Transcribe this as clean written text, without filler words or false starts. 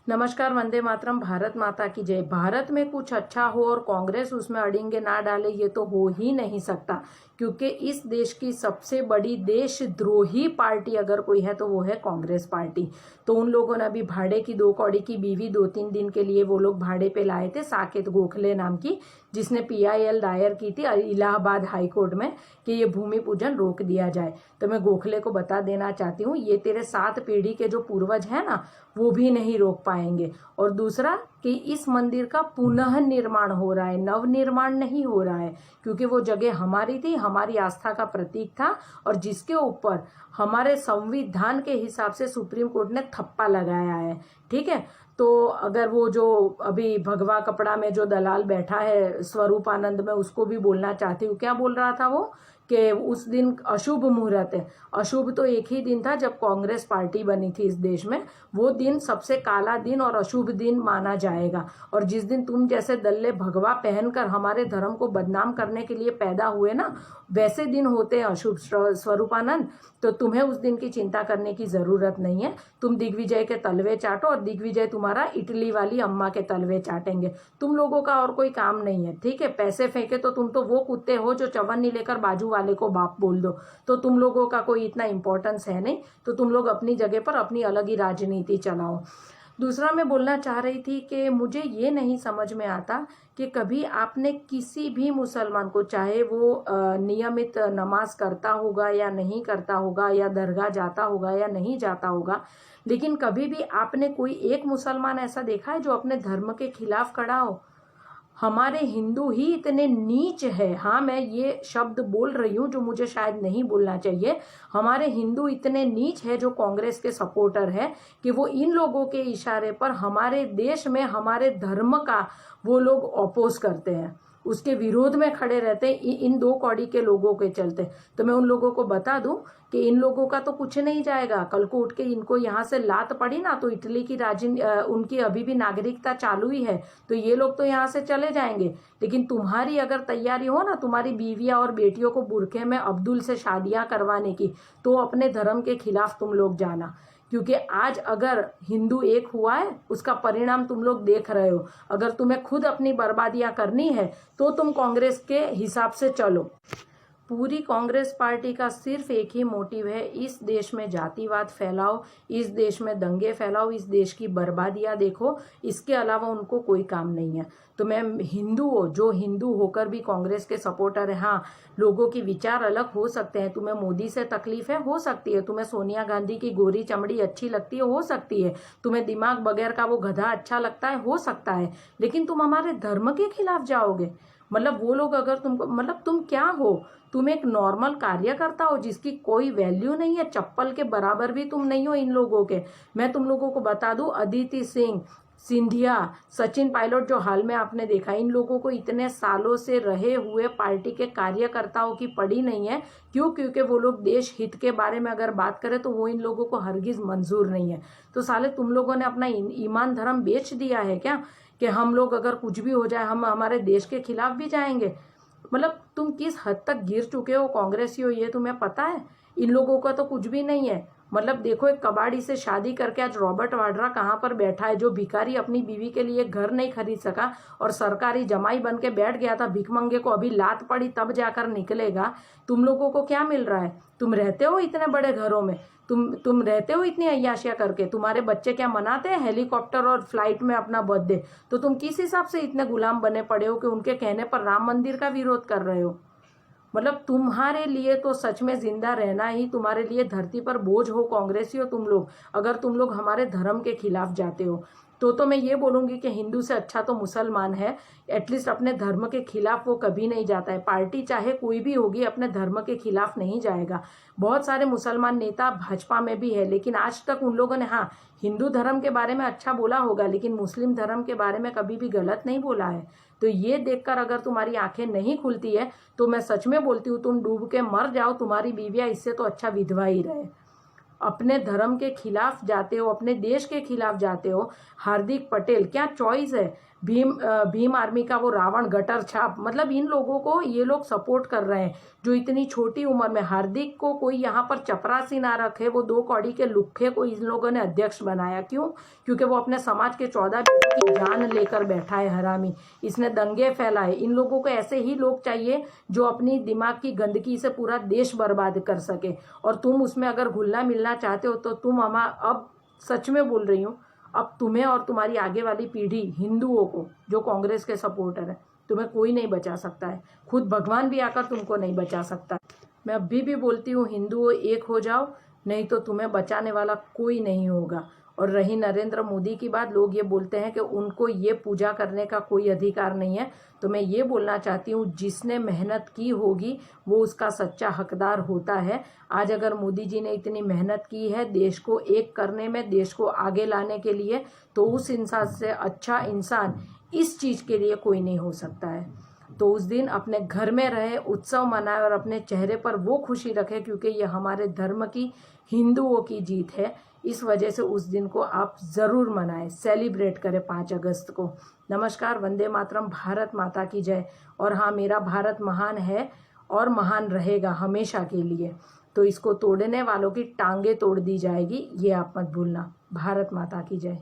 नमस्कार, वंदे मातरम, भारत माता की जय। भारत में कुछ अच्छा हो और कांग्रेस उसमें अड़िंगे ना डाले, ये तो हो ही नहीं सकता। क्योंकि इस देश की सबसे बड़ी देशद्रोही पार्टी अगर कोई है तो वो है कांग्रेस पार्टी। तो उन लोगों ने अभी भाड़े की 2 कौड़ी की बीवी 2-3 दिन के लिए वो लोग भाड़े पे लाए थे, साकेत गोखले नाम की, जिसने PIL दायर की थी इलाहाबाद हाई कोर्ट में कि ये भूमि पूजन रोक दिया जाए। तो मैं गोखले को बता देना चाहती हूँ, ये तेरे 7 पीढ़ी के जो पूर्वज है ना, वो भी नहीं रोक पाएंगे। और दूसरा कि इस मंदिर का पुनः निर्माण हो रहा है, नव निर्माण नहीं हो रहा है, क्योंकि वो जगह हमारी थी, हमारी आस्था का प्रतीक था, और जिसके ऊपर हमारे संविधान के हिसाब से सुप्रीम कोर्ट ने थप्पा लगाया है। ठीक है, तो अगर वो जो अभी भगवा कपड़ा में जो दलाल बैठा है स्वरूपानंद में, उसको भी बोलना चाहती हूँ। क्या बोल रहा था वो कि उस दिन अशुभ मुहूर्त है। अशुभ तो एक ही दिन था जब कांग्रेस पार्टी बनी थी इस देश में। वो दिन सबसे काला दिन और अशुभ दिन माना जाएगा। और जिस दिन तुम जैसे दल्ले भगवा पहनकर हमारे धर्म को बदनाम करने के लिए पैदा हुए ना, वैसे दिन होते हैं अशुभ स्वरूपानंद। तो तुम्हें उस दिन की चिंता करने की जरूरत नहीं है। तुम दिग्विजय के तलवे चाटो और दिग्विजय तुम्हारा इटली वाली अम्मा के तलवे चाटेंगे। तुम लोगों का और कोई काम नहीं है। ठीक है, पैसे फेंके तो तुम तो वो कुत्ते हो जो चवन्नी लेकर बाजू वाले को बाप बोल दो। तो तुम लोगों का कोई इतना इंपॉर्टेंस है नहीं। तो तुम लोग अपनी जगह पर अपनी अलग ही राजनीति चलाओ। दूसरा मैं बोलना चाह रही थी कि मुझे ये नहीं समझ में आता कि कभी आपने किसी भी मुसलमान को, चाहे वो नियमित नमाज करता होगा या नहीं करता होगा, या दरगाह जाता होगा या नहीं जाता होगा, लेकिन कभी भी आपने कोई एक मुसलमान ऐसा देखा है जो अपने धर्म के खिलाफ खड़ा हो? हमारे हिंदू ही इतने नीच है। हाँ, मैं ये शब्द बोल रही हूँ जो मुझे शायद नहीं बोलना चाहिए। हमारे हिंदू इतने नीच है जो कांग्रेस के सपोर्टर है कि वो इन लोगों के इशारे पर हमारे देश में हमारे धर्म का वो लोग अपोज करते हैं, उसके विरोध में खड़े रहते हैं इन 2 कौड़ी के लोगों के चलते। तो मैं उन लोगों को बता दूं कि इन लोगों का तो कुछ नहीं जाएगा। कल को उठ के इनको यहाँ से लात पड़ी ना, तो इटली की उनकी अभी भी नागरिकता चालू ही है, तो ये लोग तो यहाँ से चले जाएंगे। लेकिन तुम्हारी अगर तैयारी हो ना, तुम्हारी बीवियां और बेटियों को बुरखे में अब्दुल से शादियां करवाने की, तो अपने धर्म के खिलाफ तुम लोग जाना। क्योंकि आज अगर हिंदू एक हुआ है, उसका परिणाम तुम लोग देख रहे हो। अगर तुम्हें खुद अपनी बर्बादियां करनी है तो तुम कांग्रेस के हिसाब से चलो। पूरी कांग्रेस पार्टी का सिर्फ एक ही मोटिव है, इस देश में जातिवाद फैलाओ, इस देश में दंगे फैलाओ, इस देश की बर्बादियां देखो। इसके अलावा उनको कोई काम नहीं है। तो मैं हिंदू हो, जो हिंदू होकर भी कांग्रेस के सपोर्टर है, हाँ, लोगों की विचार अलग हो सकते हैं। तुम्हें मोदी से तकलीफ है, हो सकती है। तुम्हें सोनिया गांधी की गोरी चमड़ी अच्छी लगती है, हो सकती है। तुम्हें दिमाग बगैर का वो गधा अच्छा लगता है, हो सकता है। लेकिन तुम हमारे धर्म के खिलाफ जाओगे? मतलब वो लोग अगर तुमको, मतलब तुम क्या हो? तुम एक नॉर्मल कार्यकर्ता हो जिसकी कोई वैल्यू नहीं है, चप्पल के बराबर भी तुम नहीं हो इन लोगों के। मैं तुम लोगों को बता दूं, अदिति सिंह, सिंधिया, सचिन पायलट जो हाल में आपने देखा, इन लोगों को इतने सालों से रहे हुए पार्टी के कार्यकर्ताओं की पड़ी नहीं है। क्यों? क्योंकि वो लोग देश हित के बारे में अगर बात करें तो वो इन लोगों को हरगिज मंजूर नहीं है। तो साले तुम लोगों ने अपना ईमान धर्म बेच दिया है क्या, कि हम लोग अगर कुछ भी हो जाए हम हमारे देश के खिलाफ भी जाएंगे? मतलब तुम किस हद तक गिर चुके हो कांग्रेसी हो, ये तुम्हें पता है? इन लोगों का तो कुछ भी नहीं है। मतलब देखो, एक कबाड़ी से शादी करके आज रॉबर्ट वाड्रा कहाँ पर बैठा है, जो भिखारी अपनी बीवी के लिए घर नहीं खरीद सका और सरकारी जमाई बन के बैठ गया था, भिखमंगे को अभी लात पड़ी तब जाकर निकलेगा। तुम लोगों को क्या मिल रहा है? तुम रहते हो इतने बड़े घरों में, तुम रहते हो इतनी अय्याशियां करके, तुम्हारे बच्चे क्या मनाते हैं हेलीकॉप्टर और फ्लाइट में अपना बर्थडे? तो तुम किस हिसाब से इतने गुलाम बने पड़े हो कि उनके कहने पर राम मंदिर का विरोध कर रहे हो? मतलब तुम्हारे लिए तो सच में जिंदा रहना ही तुम्हारे लिए धरती पर बोझ हो कांग्रेसी हो तुम लोग, अगर तुम लोग हमारे धर्म के खिलाफ जाते हो। तो मैं ये बोलूंगी कि हिंदू से अच्छा तो मुसलमान है। एटलीस्ट अपने धर्म के खिलाफ वो कभी नहीं जाता है। पार्टी चाहे कोई भी होगी, अपने धर्म के खिलाफ नहीं जाएगा। बहुत सारे मुसलमान नेता भाजपा में भी है, लेकिन आज तक उन लोगों ने, हाँ, हिंदू धर्म के बारे में अच्छा बोला होगा, लेकिन मुस्लिम धर्म के बारे में कभी भी गलत नहीं बोला है। तो ये देखकर अगर तुम्हारी आंखें नहीं खुलती है तो मैं सच में बोलती हूँ, तुम डूब के मर जाओ, तुम्हारी बीवियां इससे तो अच्छा विधवा ही रहे। अपने धर्म के खिलाफ जाते हो, अपने देश के खिलाफ जाते हो। हार्दिक पटेल, क्या चॉइस है। भीम आर्मी का वो रावण गटर छाप, मतलब इन लोगों को ये लोग सपोर्ट कर रहे हैं जो इतनी छोटी उम्र में। हार्दिक को कोई यहाँ पर चपरासी ना रखे, वो 2 कौड़ी के लुक्खे को इन लोगों ने अध्यक्ष बनाया। क्यों? क्योंकि वो अपने समाज के 14 बेटों की जान लेकर बैठा है हरामी। इसने दंगे फैलाए। इन लोगों को ऐसे ही लोग चाहिए जो अपनी दिमाग की गंदगी से पूरा देश बर्बाद कर सके। और तुम उसमें अगर घुलना मिलना चाहते हो तो तुम अब सच में बोल रही हूँ, अब तुम्हें और तुम्हारी आगे वाली पीढ़ी हिंदुओं को, जो कांग्रेस के सपोर्टर है, तुम्हें कोई नहीं बचा सकता है। खुद भगवान भी आकर तुमको नहीं बचा सकता। मैं अभी भी बोलती हूँ, हिंदुओं एक हो जाओ, नहीं तो तुम्हें बचाने वाला कोई नहीं होगा। और रही नरेंद्र मोदी की बात, लोग ये बोलते हैं कि उनको ये पूजा करने का कोई अधिकार नहीं है। तो मैं ये बोलना चाहती हूँ, जिसने मेहनत की होगी वो उसका सच्चा हकदार होता है। आज अगर मोदी जी ने इतनी मेहनत की है देश को एक करने में, देश को आगे लाने के लिए, तो उस इंसान से अच्छा इंसान इस चीज़ के लिए कोई नहीं हो सकता है। तो उस दिन अपने घर में रहे, उत्सव मनाए और अपने चेहरे पर वो खुशी रखे, क्योंकि ये हमारे धर्म की, हिंदुओं की जीत है। इस वजह से उस दिन को आप ज़रूर मनाएं, सेलिब्रेट करें 5 अगस्त को। नमस्कार, वंदे मातरम, भारत माता की जय। और हाँ, मेरा भारत महान है और महान रहेगा हमेशा के लिए। तो इसको तोड़ने वालों की टांगे तोड़ दी जाएगी, ये आप मत भूलना। भारत माता की जय।